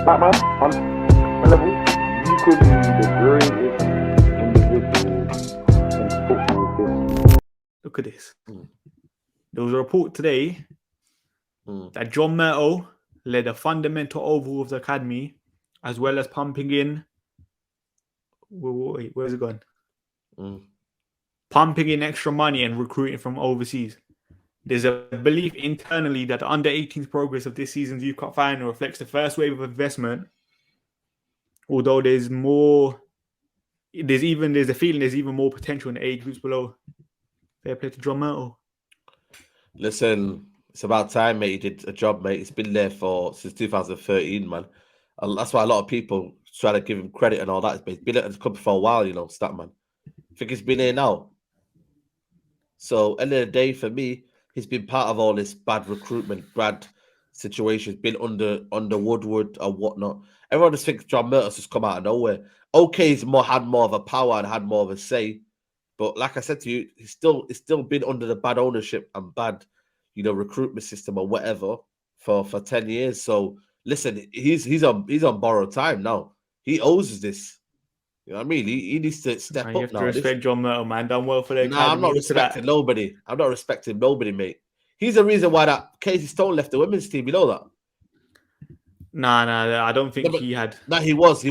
Batman, on a level, you could be the greatest individual in football history. Look at this. There was a report today that John Murtough led a fundamental overhaul of the academy, as well as pumping in. Wait, where's it gone? Pumping in extra money and recruiting from overseas. There's a belief internally that the under-18s progress of this season's Youth Cup final reflects the first wave of investment. Although there's a feeling there's even more potential in the age groups below. Fair play to John Murtough. Listen, it's about time, mate. He did a job, mate. It's been there since 2013, man. And that's why a lot of people try to give him credit and all that. He's been at the club for a while, Statman. I think he's been here now. So, end of the day, for me, he's been part of all this bad recruitment, bad situations, been under Woodward and whatnot. Everyone just thinks John Murtough's just come out of nowhere. Okay, he's had more of a power and had more of a say. But like I said to you, he's still been under the bad ownership and bad, recruitment system or whatever for 10 years. So listen, he's on borrowed time now. He owes us this. You know what I mean? He needs to step up now. You have to respect John Murtough, man. Done well for the academy. I'm not respecting nobody. I'm not respecting nobody, mate. He's the reason why that Casey Stone left the women's team. You know that? Nah. I don't think he had. No, he was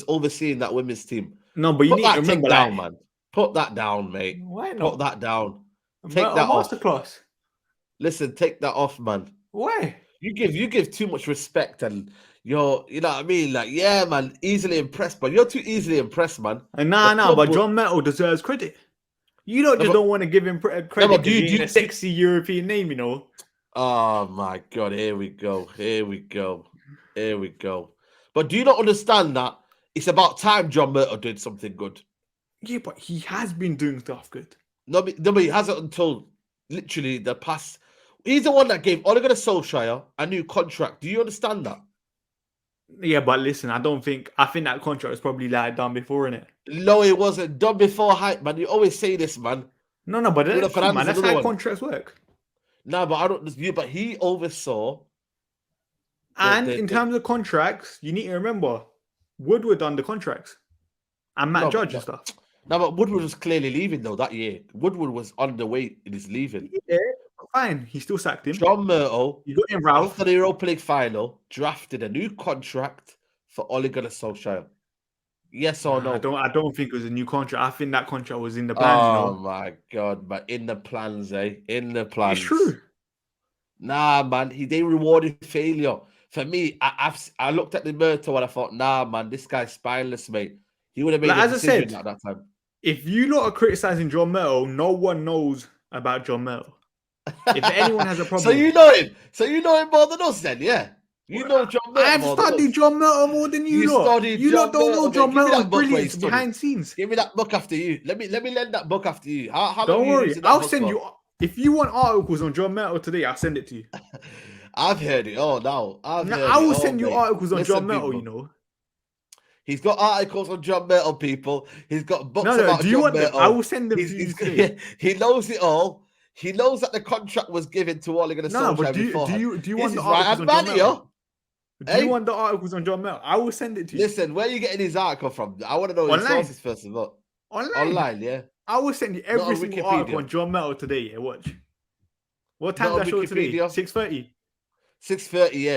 overseeing that women's team. No, but you need to remember that, man. Put that down, mate. Why not? Put that down. Take that off. Masterclass. Listen, take that off, man. Why? You give too much respect, and you're, you know what I mean? Like, yeah, man, easily impressed, but you're too easily impressed, man. Nah, but John Murtough deserves credit. You don't want to give him credit because he's a sexy European name, Oh my God, here we go. But do you not understand that it's about time John Murtough did something good? Yeah, but he has been doing stuff good. No, but he hasn't until literally the past. He's the one that gave Ole Gunnar Solskjaer a new contract. Do you understand that? Yeah, but listen, I think that contract was probably done before, innit? No, it wasn't done before hype, man. You always say this, man. No, but that's how contracts work. No, but I don't. But he oversaw. And in terms of contracts, you need to remember Woodward done the contracts, and Matt Judge and stuff. No, but Woodward was clearly leaving though that year. Woodward was on the way in his leaving. Yeah, fine. He still sacked him. John Murtough, you got him, Ralph, after the Europa League final, drafted a new contract for Ole Gunnar Solskjaer. Yes or no? I don't think it was a new contract. I think that contract was in the plans. Oh my God, but in the plans, In the plans. It's true. Nah, man, they rewarded failure. For me, I looked at the Murtough and I thought, nah, man, this guy's spineless, mate. He would have made a decision at that time. If you lot are criticizing John Murtough, no one knows about John Murtough. If anyone has a problem, so you know him. So you know him more than us, then, yeah. You know John Murtough. I've studied John Murtough more than you lot. You lot don't know John Murtogh's brilliance behind scenes. Give me that book after you. Let me lend that book after you. How don't worry, I'll send you. If you want articles on John Murtough today, I'll send it to you. I've heard it all now. I will send you articles on John Murtough. He's got articles on John Murtough, people. He's got books about do you John want Murtough. Them? I will send them to you today. He knows it all. He knows that the contract was given to Ole Gunnar Solskjaer before. Do you want the articles on John Murtough? Do you want the articles on John Murtough? I will send it to you. Listen, where are you getting his article from? I want to know his sources first of all. Online, yeah. I will send you every single article on John Murtough today. Yeah, watch. What time did I show today? 6:30. 6:30, yeah.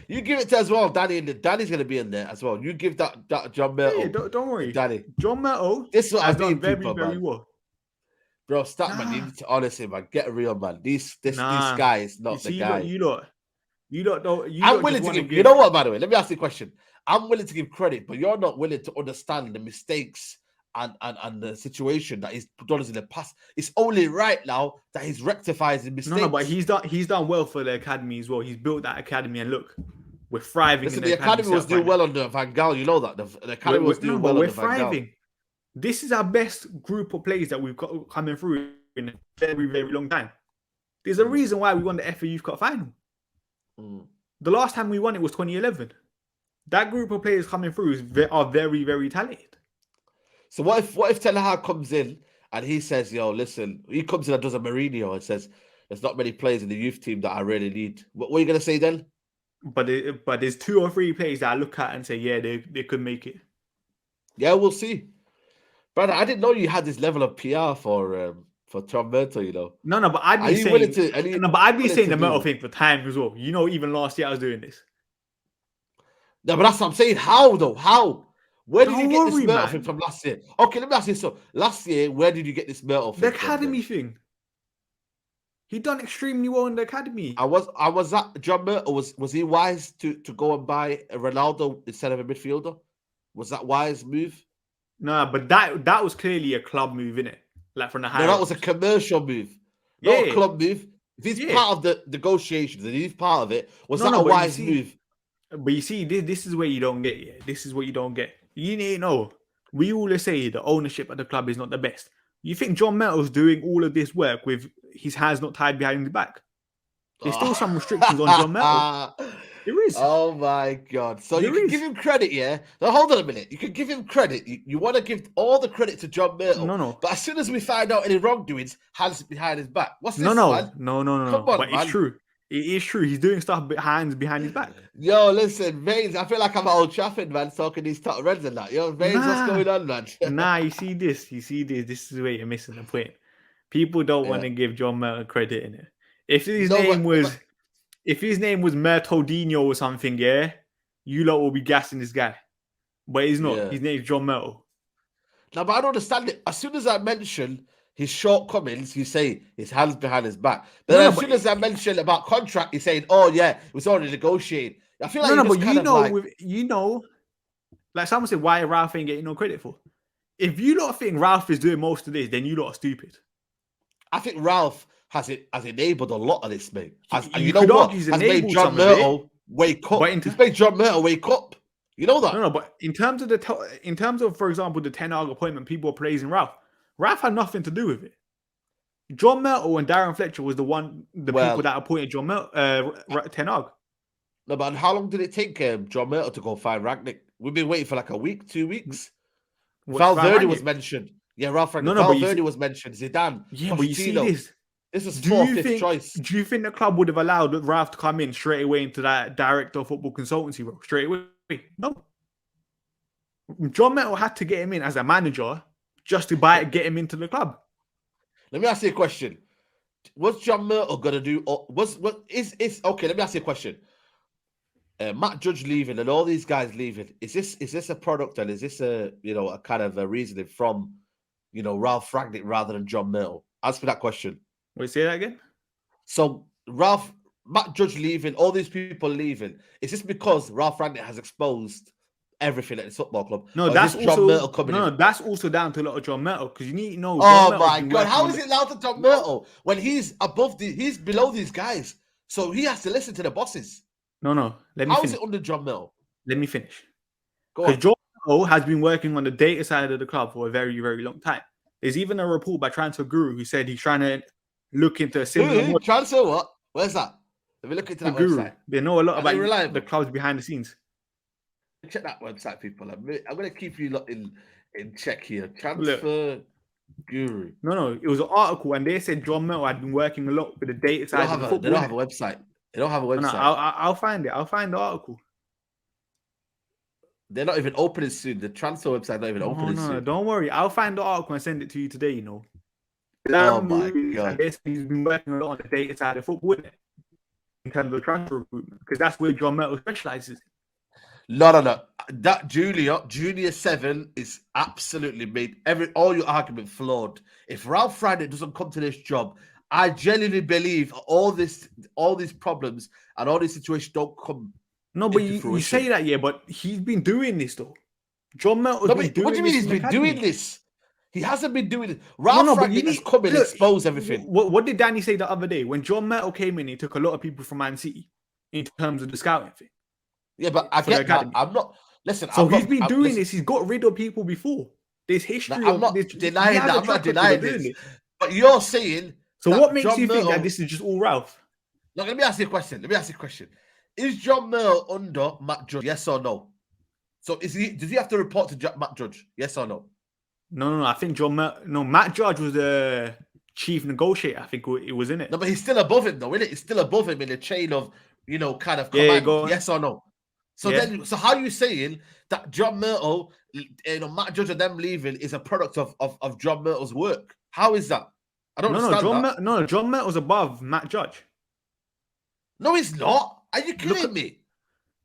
You give it to as well, Danny, and Danny's gonna be in there as well. You give that John Murtough. Yeah, don't worry, Danny. John Murtough. This is what I've done very well. Bro, man. You need to honestly, man, get a real man. This guy is not the guy. You lot don't. I'm willing to give. You know what? By the way, let me ask you a question. I'm willing to give credit, but you're not willing to understand the mistakes and the situation that he's done in the past. It's only right now that he's rectified his mistakes. No, but he's done well for the academy as well. He's built that academy, and look, we're thriving. Listen, the academy was doing well under Van Gaal. You know that the academy was doing well under Van Gaal. We're thriving. This is our best group of players that we've got coming through in a very, very long time. There's a reason why we won the FA Youth Cup final. The last time we won it was 2011. That group of players coming through are very, very talented. So what if Ten Hag comes in and he says, yo, listen, he comes in and does a Mourinho and says, there's not many players in the youth team that I really need. What are you going to say then? But there's 2 or 3 players that I look at and say, yeah, they could make it. Yeah, we'll see. Brother, I didn't know you had this level of PR for Tom Murtough, you know. No, but I'd Are be you saying, willing to? no, but I'd be willing saying to the Murtough do- thing for time as well. You know, even last year I was doing this. No, but that's what I'm saying. How though? How? Where did you Don't get this worry, Murtough man. thing from last year? Okay, let me ask you so. Last year, where did you get this Murtough The thing from? academy thing. He done extremely well in the academy. I was that John Murtough was he wise to go and buy a Ronaldo instead of a midfielder? Was that wise move? Nah, but that was clearly a club move, innit? Like from the high. No, that was a commercial move, not a Yeah. club move. If he's Yeah. part of the negotiations and he's part of it, was No, that no, a but you wise see- move? But you see, this is where you don't get. Yeah, this is what you don't get. You need to know. We always say the ownership of the club is not the best. You think John Murtough's doing all of this work with his hands not tied behind his back? There's still some restrictions on John Murtough. There is. Oh my god! So you There can is. give him credit, yeah. Now hold on a minute. You can give him credit. You want to give all the credit to John Murtough. No. But as soon as we find out any wrongdoings, hands behind his back. What's this, No. man? Come on, but man. it's true. It is true. He's doing stuff behind his back. Yo, listen, Mains. I feel like I'm at Old Trafford, man, talking these top reds and that. Yo, Mains, what's Nah. going on, man? Nah, you see this. This is where you're missing the point. People don't want to give John Murtough credit in it. If his name was Murtough or something, yeah, you lot will be gassing this guy. But he's not. Yeah. His name's John Murtough. No, but I don't understand it. As soon as I mention his shortcomings, you say his hands behind his back. But as soon as I mention about contract, you're saying, "Oh yeah, it was already negotiated." I feel like but you know, like someone said, why Ralph ain't getting no credit for? If you lot think Ralph is doing most of this, then you lot are stupid. I think Ralph has enabled a lot of this, mate. You know could what? argue he's Has made enabled John some of it. Murtough wake up. But He's made John Murtough wake up. You know that? No, but in terms of, for example, the Ten Hag appointment, people are praising Ralph. Ralph had nothing to do with it. John Murtough and Darren Fletcher was the people that appointed Ten Hag. No, but how long did it take John Murtough to go find Rangnick? We've been waiting for like a week, 2 weeks. Valverde was mentioned. Yeah, Ralph Rangnick. Valverde was mentioned. Zidane. Yeah, but you see this. This was fifth choice. Do you think the club would have allowed Ralph to come in straight away into that director of football consultancy role? Straight away? No. John Murtough had to get him in as a manager just to get him into the club. Let me ask you a question. What's John Murtough gonna do? Okay? Let me ask you a question. Matt Judge leaving and all these guys leaving. Is this a product and is this a kind of a reasoning from Ralph Rangnick rather than John Murtough? Answer that question. Wait, say that again. So Matt Judge leaving, all these people leaving. Is this because Ralph Rangnick has exposed everything at his football club? No, that's also down to a lot of John Murtough because you need to know. Oh my god, how is it down to John Murtough when he's below these guys? So he has to listen to the bosses. No. How is it under John Murtough? Let me finish. Go on. John Murtough has been working on the data side of the club for a very, very long time. There's even a report by Transfer Guru who said he's trying to look into a similar Transfer what? Where's that? Let me look into that website. They know a lot about the clubs behind the scenes. Check that website, people. I'm going to keep you in check here. Transfer Guru. No. It was an article, and they said John Murtough had been working a lot with the data side of the football. They don't have a website. No, I'll find it. I'll find the article. They're not even opening soon. The transfer website not even opening soon. Don't worry. I'll find the article and send it to you today. Oh my god! He's been working a lot on the data side of football in terms of transfer recruitment because that's where John Murtough specializes. No. That Junior 7 is absolutely made all your argument flawed. If Ralph Rangnick doesn't come to this job, I genuinely believe all these problems and all these situations don't come. No, but you say that, yeah, but he's been doing this though. John Murtough. What do you mean he's been doing this? He hasn't been doing it. Ralph Rangnick has come and exposed everything. What did Danny say the other day? When John Murtough came in, he took a lot of people from Man City in terms of the scouting thing. Yeah, but I get that. I'm not. Listen. So he's been doing this. He's got rid of people before. There's history. I'm not denying that. I'm not denying this. But you're saying. So what makes you think that this is just all Ralph? Look, let me ask you a question. Is John Murtough under Matt Judge? Yes or no? So does he have to report to Matt Judge? Yes or no? No. I think Matt Judge was the chief negotiator. I think it was in it. No, but he's still above him, though, isn't it? He's still above him in the chain of kind of Yeah, command? go on. Yes or no? So Yeah. so how are you saying that John Murtough, Matt Judge and them leaving is a product of John Murtough's work? How is that? I don't understand that. John Murtough's above Matt Judge. No, he's not. Are you Look kidding at- me?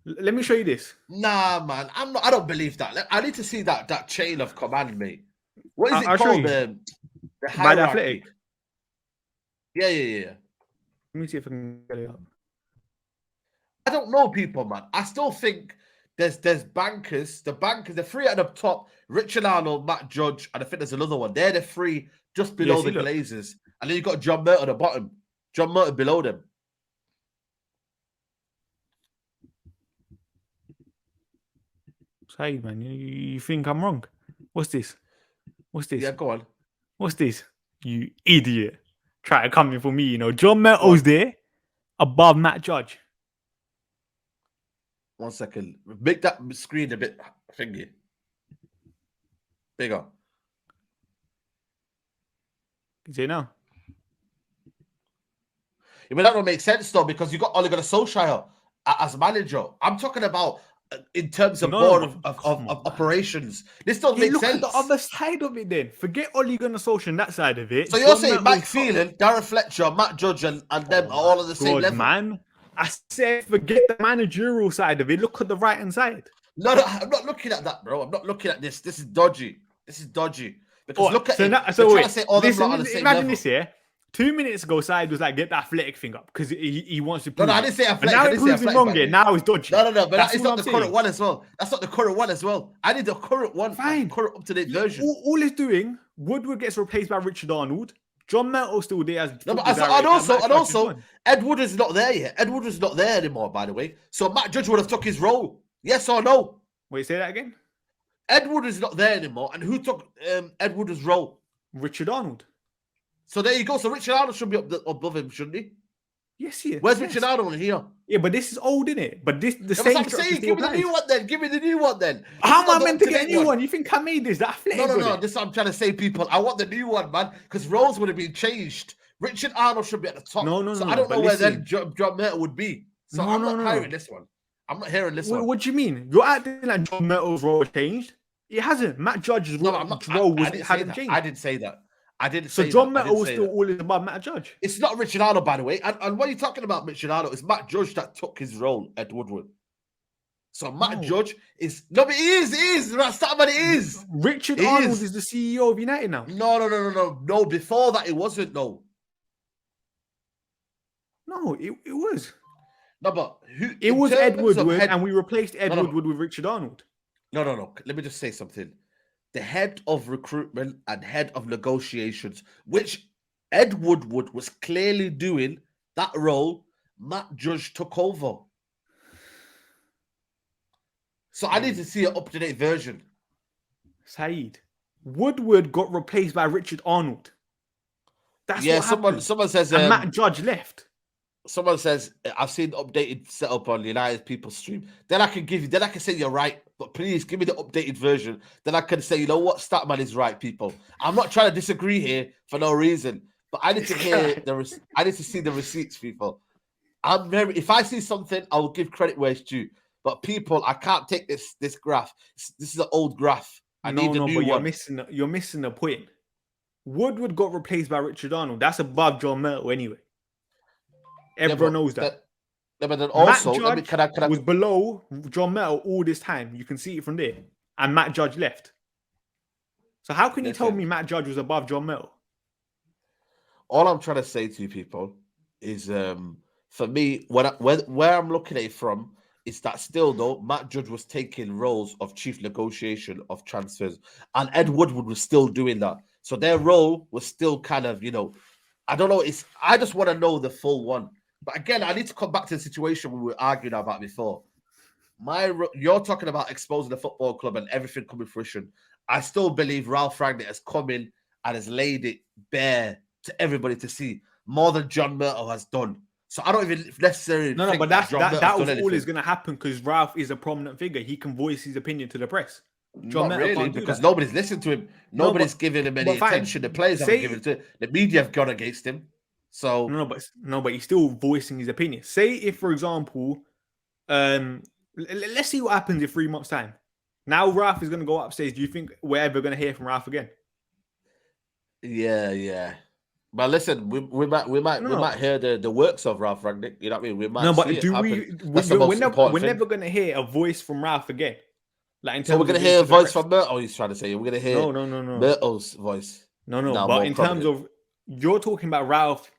Let me show you this. Nah, man. I'm not. I don't believe that. I need to see that chain of command, mate. What is it I'll show called? you. The By the hierarchy. Athletic. Yeah. Let me see if I can get it up. I don't know, people, man. I still think there's bankers. The three at the top: Richard Arnold, Matt Judge, and I think there's another one. They're the three just below the Glazers, and then you got John Murtough at the bottom. John Murtough below them. Hey, man, you think I'm wrong? What's this? Yeah, go on. What's this? You idiot. Try to come in for me, John Murtough's there above Matt Judge. 1 second. Make that screen a bit thingy. Bigger. Is it now? I mean, that don't make sense, though, because you got Ole Gunnar Solskjaer as manager. I'm talking about in terms of board of operations. This doesn't make sense. Look at the other side of it then. Forget Ole Gunnar Solskjaer and that side of it. So you're saying Mike Phelan, Darren Fletcher, Matt Judge, and them are all on the same level? Man. I said forget the managerial side of it. Look at the right-hand side. No, I'm not looking at that, bro. I'm not looking at this. This is dodgy. Because look at it. So wait, trying to say all them lot on the same imagine level. this here. 2 minutes ago, Side was like, get that athletic thing up because he wants to prove No, I didn't say athletic. And now he proves him wrong here. Now it's dodgy. No, but that is not the current one as well. That's not the current one as well. I need the current one. Fine. Current up-to-date version. All it's doing, Woodward gets replaced by Richard Arnold. John Murtough's still there as and also, Ed Wood is not there yet. Ed Wood is not there anymore, by the way. So Matt Judge would have took his role. Yes or no? Wait, say that again? Ed Wood is not there anymore. And who took Ed Wood's role? Richard Arnold. So there you go. So Richard Arnold should be above him, shouldn't he? Yes, he is. Where's Richard Arnold here? Yeah, but this is old, isn't it? But the same. I'm saying, give me the new one then. Give me the new one then. How am I meant to get a new one? You think I made this? That athletic? No. This is what I'm trying to say, people. I want the new one, man. Because roles would have been changed. Richard Arnold should be at the top. No. So I don't know where then John Murtough would be. So I'm not hearing this one. I'm not hearing this one. What do you mean? You're acting like John Murtough's role changed. It hasn't. Matt Judge's role hasn't changed. I didn't say that. So John Murtough was still always above Matt Judge. It's not Richard Arnold, by the way. And what are you talking about, Richard Arnold? It's Matt Judge that took his role at Woodward. So Matt Judge is but he is. That's not what it is. Richard Arnold is the CEO of United now. No. Before that, it wasn't. No, it was. No, but who? It was Ed Woodward, and we replaced Ed Woodward with Richard Arnold. No. Let me just say something. The head of recruitment and head of negotiations, which Ed Woodward was clearly doing that role, Matt Judge took over. So I need to see an up-to-date version. Saeed, Woodward got replaced by Richard Arnold. That's what happened. Someone says... and Matt Judge left. Someone says, I've seen the updated setup on United People stream. Then I can say you're right, but please give me the updated version. Then I can say, you know what, Statman is right, people. I'm not trying to disagree here for no reason, but I need to hear I need to see the receipts, people. If I see something, I will give credit where it's due. But people, I can't take this graph. This is an old graph. I need a new one. You're missing the point. Woodward got replaced by Richard Arnold. That's above John Murtough anyway. Everyone knows that. But then also, Matt Judge was below John Murtough all this time. You can see it from there. And Matt Judge left. So how can you tell me Matt Judge was above John Murtough? All I'm trying to say to you people is, for me, where I'm looking at it from, is that still though, Matt Judge was taking roles of chief negotiation of transfers. And Ed Woodward was still doing that. So their role was still kind of, I don't know. I just want to know the full one. But again, I need to come back to the situation we were arguing about before. You're talking about exposing the football club and everything coming to fruition. I still believe Ralph Rangnick has come in and has laid it bare to everybody to see more than John Murtough has done. So I don't even necessarily think but that was always going to happen because Ralph is a prominent figure. He can voice his opinion to the press. Not really, because nobody's listened to him. Nobody's giving him any attention. The players haven't given it to him. The media have gone against him. So but he's still voicing his opinion. Say if, for example, let's see what happens in 3 months' time. Now Ralph is going to go upstairs. Do you think we're ever going to hear from Ralph again? Yeah. But listen, we might hear the works of Ralph Rangnick. You know what I mean? We might see it happen. We're never going to hear a voice from Ralph again. Like in terms so we're going to hear a voice from Murtough. He's trying to say we're going to hear no. Murtough's voice. No. But in terms of you're talking about Ralph,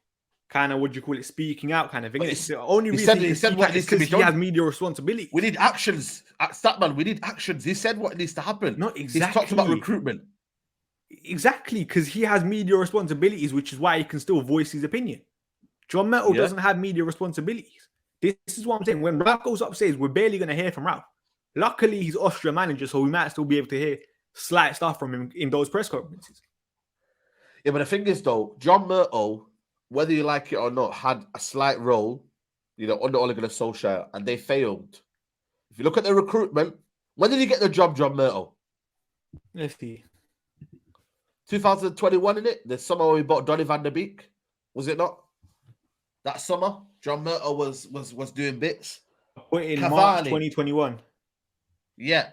kind of what do you call it, speaking out kind of thing. It's the only reason he said what needs to be done. He has media responsibility. We need actions. Statman, we need actions. He said what needs to happen. Not exactly. He's talked about recruitment. Exactly, because he has media responsibilities, which is why he can still voice his opinion. John Murtough doesn't have media responsibilities. This is what I'm saying. When Ralph goes upstairs, we're barely going to hear from Ralph. Luckily, he's Austria manager, so we might still be able to hear slight stuff from him in those press conferences. Yeah, but the thing is, though, John Murtough, whether you like it or not, had a slight role, under Ole Gunnar Solskjaer, and they failed. If you look at the recruitment, when did he get the job, John Murtough? Let's see. 2021, in it? The summer when we bought Donny van der Beek, was it not? That summer, John Murtough was doing bits. Put in March 2021. Yeah.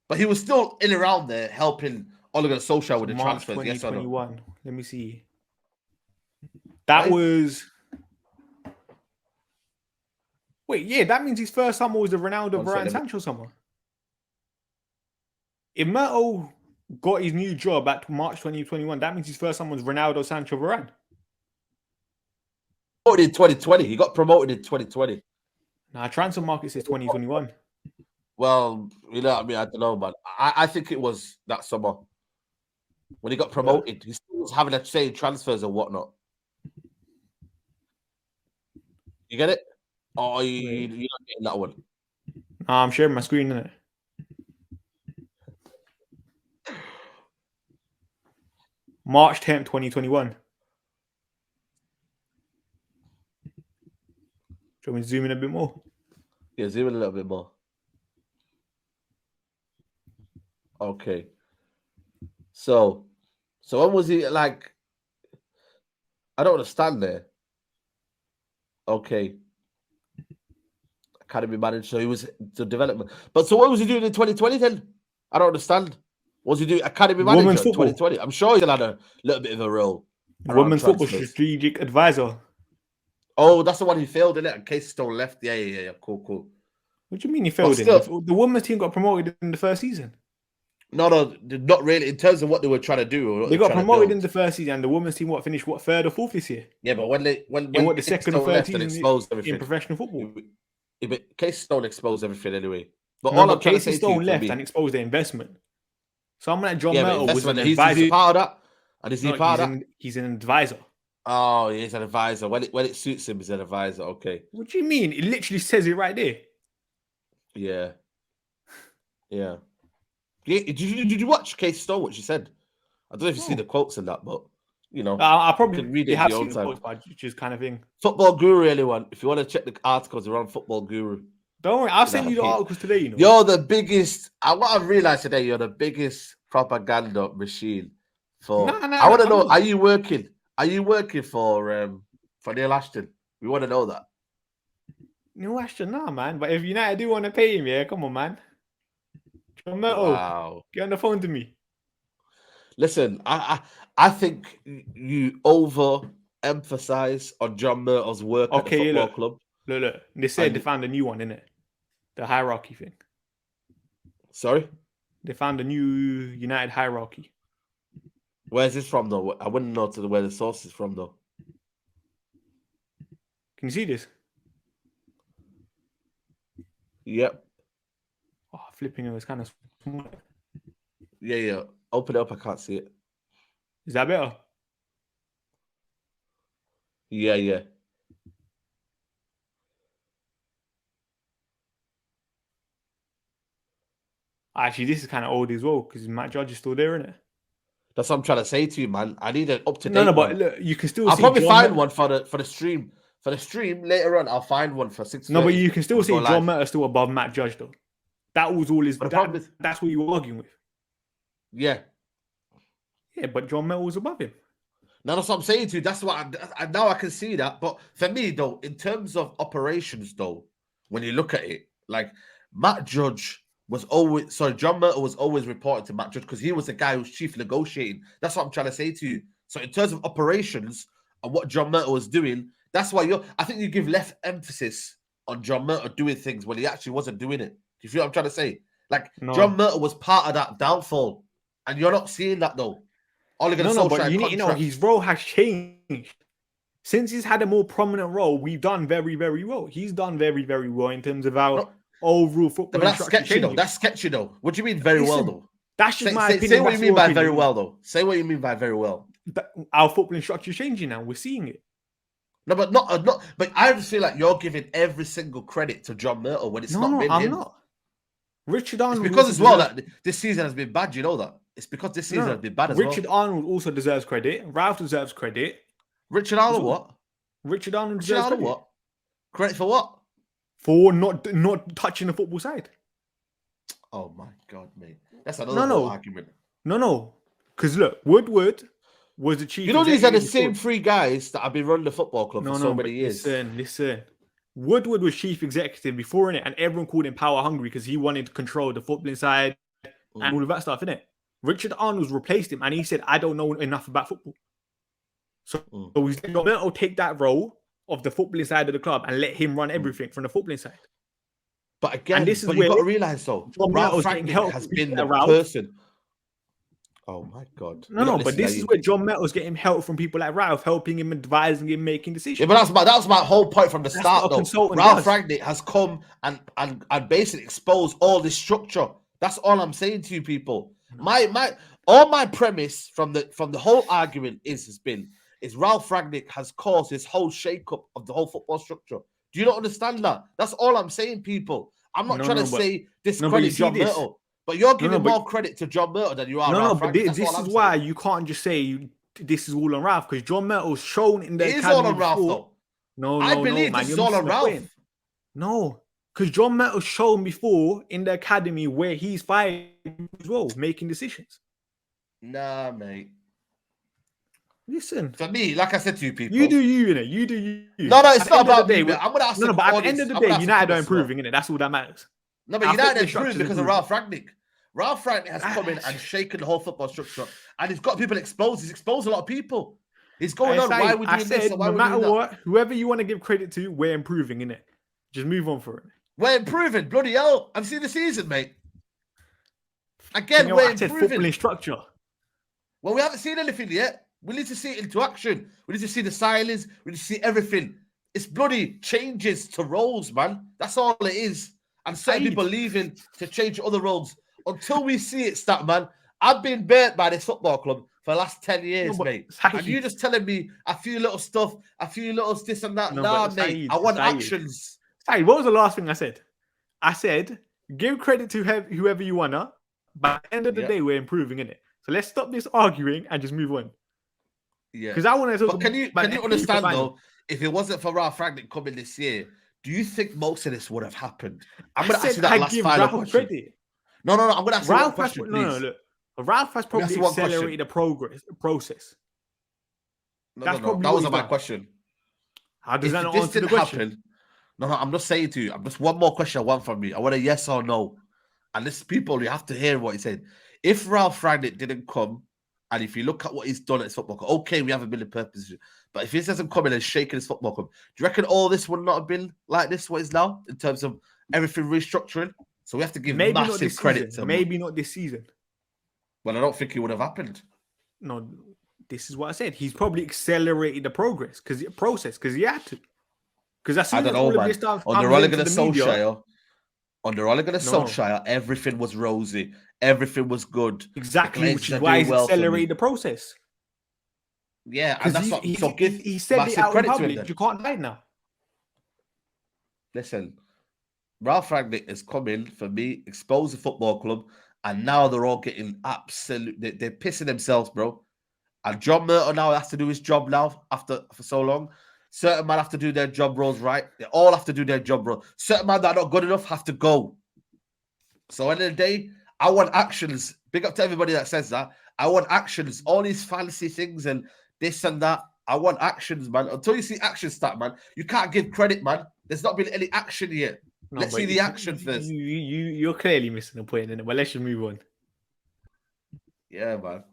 But he was still in around there helping Ole Gunnar Solskjaer with the March transfers. 2021. Yes or no? Let me see. That was... Wait, yeah, that means his first summer was the Ronaldo, Varane, Sancho summer. If Murtough got his new job at March 2021, that means his first summer was Ronaldo, Sancho, Varane. In 2020. He got promoted in 2020. Nah, transfer market says 2021. Well, you know what I mean? I don't know, but I think it was that summer. When he got promoted, he still was having a say in transfers and whatnot. You get it? Or you're not getting that one? Nah, I'm sharing my screen, innit? March 10th, 2021. Do you want me to zoom in a bit more? Yeah, zoom in a little bit more. Okay. So when was he like? I don't understand there. Okay. Academy manager. So he was the development. But so what was he doing in 2020 then? I don't understand. Was he doing academy manager in 2020? I'm sure he had a little bit of a role. Women's football strategic advisor. Oh, that's the one he failed in it. And Case Stone left. Yeah. Cool. What do you mean he failed in? The women's team got promoted in the first season. No, not really. In terms of what they were trying to do, they got promoted in the first season, and the women's team finished third or fourth this year. Yeah, but when the second or third season exposed everything in professional football. But Case Stone exposed everything anyway. But Case Stone left and exposed the investment. Someone like John Murtough was an advisor. He's part of that, and is he part of that? He's an advisor. Oh, he's an advisor. When it suits him, he's an advisor. Okay. What do you mean? It literally says it right there. Yeah. Did you watch Case Stone? What she said? I don't know if you see the quotes in that, but I probably read it have seen the quotes, but just kind of thing. Football Guru, anyone? If you want to check the articles around Football Guru, don't worry. I'll send you the articles today. You're the biggest. What I've realized today, you're the biggest propaganda machine for. I want to know: Are you working? Are you working for Neil Ashton? We want to know that. Neil Ashton, nah, man. But if United do want to pay him, yeah, come on, man. John Murtough, wow. Get on the phone to me. Listen, I think you overemphasize on John Murtough's work at the football club. Look. They said they found a new one, innit? The hierarchy thing. Sorry? They found a new United hierarchy. Where's this from, though? I wouldn't know where the source is from, though. Can you see this? Yep. Oh, flipping it was kind of small. Yeah. Open it up. I can't see it. Is that better? Yeah. Actually, this is kind of old as well because Matt Judge is still there, isn't it? That's what I'm trying to say to you, man. I need an up-to-date No, but look, you can still I'll see probably find one for the stream. For the stream later on, I'll find one for 6:30. No, but you can still see John Murtough still above Matt Judge, though. That was all his... That's what you were arguing with. Yeah. Yeah, but John Murtough was above him. No, that's what I'm saying to you. That's what now I can see that. But for me, though, in terms of operations, though, when you look at it, like Matt Judge was always John Murtough was always reporting to Matt Judge because he was the guy who was chief negotiating. That's what I'm trying to say to you. So in terms of operations and what John Murtough was doing, that's why I think you give less emphasis on John Murtough doing things when he actually wasn't doing it. Do you feel what I'm trying to say? Like John Murtough was part of that downfall, and you're not seeing that though. But you need to know his role has changed. Since he's had a more prominent role, we've done very, very well. He's done very, very well in terms of our overall football. But that's sketchy though. That's sketchy though. What do you mean very well though? That's just my opinion. Say what you mean by very well though. Say what you mean by very well. Our footballing structure is changing now. We're seeing it. No, but not. But I just feel like you're giving every single credit to John Murtough when it's not been him. I'm not. Richard Arnold. It's because as well that this season has been bad. You know that. It's because this season has been bad as well. Richard Arnold also deserves credit. Ralph deserves credit. Richard Arnold what? Richard Arnold deserves credit. What? Credit for what? For not touching the football side. Oh my God, mate. That's another argument. No. Because look, Woodward was the chief. You know these are the same three guys that have been running the football club for so many years. Listen. Woodward was chief executive before it, and everyone called him power hungry because he wanted to control the footballing side and all of that stuff, innit? Richard Arnold's replaced him, and he said, "I don't know enough about football." So he's going to take that role of the footballing side of the club and let him run everything from the footballing side. But again, you've got to realise though, Ralph Rangnick has been the person. Oh my God! But this is where John Murtough's getting help from people like Ralph, helping him, advising him, making decisions. Yeah, but that was my whole point from the start. Though Ralph Rangnick has come and basically exposed all this structure. That's all I'm saying to you people. My premise from the whole argument is Ralph Rangnick has caused this whole shake-up of the whole football structure. Do you not understand that? That's all I'm saying, people. I'm not trying to say discredit John Murtough. But you're giving more credit to John Murtough than you are Ralph Rangnick. This is why you can't just say this is all on Ralph, because John Murtough's shown in the academy. It is all on Ralph, though. I believe this is all on Ralph. No, because John Murtough's shown before in the academy where he's fighting as well, making decisions. Nah, mate. Listen. For me, like I said to you people. You do you, innit? You do you. No, it's not about me. I'm going to ask but at the end of the day, United are improving, innit? That's all that matters. No, but United are improving because of Ralph Rangnick. Ralph Rangnick has come in and shaken the whole football structure, and he's got people exposed. He's exposed a lot of people. He's going on. Why would you do this? No matter what, whoever you want to give credit to, we're improving, innit? Just move on for it. We're improving. Bloody hell! I've seen the season, mate. Again, we're improving. Footballing structure. Well, we haven't seen anything yet. We need to see it into action. We need to see the silence. We need to see everything. It's bloody changes to roles, man. That's all it is. And certain people leaving to change other roles. Until we see it, Statman, I've been burnt by this football club for the last 10 years, mate. And you just telling me a few little stuff, a few little this and that. Mate, I want actions. What was the last thing I said? I said, give credit to whoever you want to, but at the end of the day, we're improving, innit? So let's stop this arguing and just move on. Yeah. Because I want to talk. Can you understand, though, if it wasn't for Ralph Rangnick coming this year, do you think most of this would have happened? I'm going to ask you that last final question. Credit. No. I'm going to ask you one question, please. No, look. Ralph has probably accelerated the process. That wasn't my question. How does that not answer the question? No, I'm just saying to you. I'm just one more question I want from you. I want a yes or no. And this people, you have to hear what he said. If Ralph Rangnick didn't come, and if you look at what he's done at his football club, okay, we haven't been in purpose. But if he doesn't come in and shaking his football club, do you reckon all this would not have been like this, what is now, in terms of everything restructuring? So we have to give massive credit to him. Maybe not this season. Well, I don't think it would have happened. No, this is what I said. He's probably accelerated the process because he had to. Because that's I don't know, man. Under Ole Gunnar Solskjaer, everything was rosy. Everything was good. Exactly, which is why he's accelerated the process. Yeah, and that's what he said it out in public. You can't lie now. Listen, Ralph Rangnick has come in for me, expose the football club, and now they're all getting they're pissing themselves, bro. And John Murtough now has to do his job now for so long. Certain men have to do their job roles right. They all have to do their job roles. Certain men that are not good enough have to go. So at the end of the day, I want actions. Big up to everybody that says that. I want actions. All these fancy things and this and that. I want actions, man. Until you see action start, man, you can't give credit, man. There's not been any action yet. No, Let's but see the action first. You're clearly missing the point, innit? But let's just move on. Yeah, man.